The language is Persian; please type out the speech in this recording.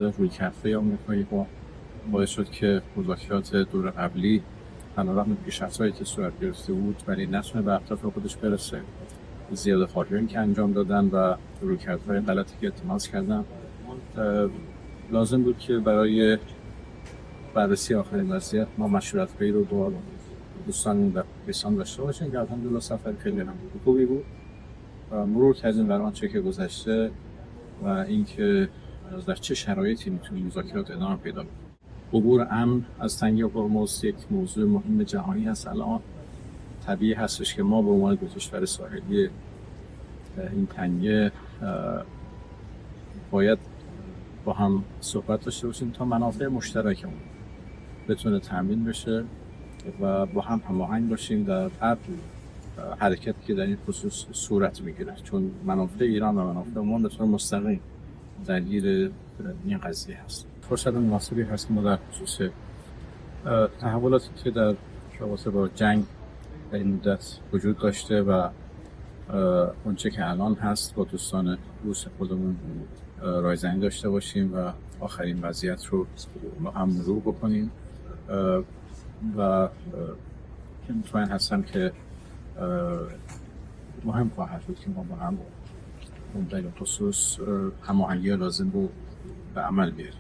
رویکردهای آمریکایی باعث شد که مذاکرات دور قبلی علیرغم پیشرفت‌هایی که صورت گرفته بود ولی نتونه به اهداف خودش برسه. زیاده‌خواهی‌هایی که انجام دادن و رویکردهای غلطی که اتخاذ کردن، لازم بود که برای بررسی آخرین وضعیت ما مشورت‌هایی رو با دوستان و دوستان داشته باشیم که الحمدلله سفر خیلی خوبی بود. مرور کردیم بر آنچه که گذشته و اینکه در چه شرایطی میتونه مذاکرات ادامه پیدا کنه. عبور امن از تنگه هرمز یک موضوع مهم جهانی هست. الان طبیعی هستش که ما به عنوان دو کشور ساحلی این تنگه باید با هم صحبت داشته باشیم تا منافع مشترکمون بتونه تامین بشه و با هم هماهنگ باشیم در هر حرکتی که در این خصوص صورت میگیره، چون منافع ایران و منافع ما به طور مستقیم درگیر این قضیه هست. فرصت مناسبی هست که ما در خصوص تحولاتی که در رابطه با جنگ در این مدت وجود داشته و اونچه که الان هست با دوستان روس خودمون رایزنی داشته باشیم و آخرین وضعیت رو با هم مرور بکنیم و مطمئن هستم که مهم خواهد بود که ما با هم در این خصوص هماهنگی لازم رو به عمل بیاریم.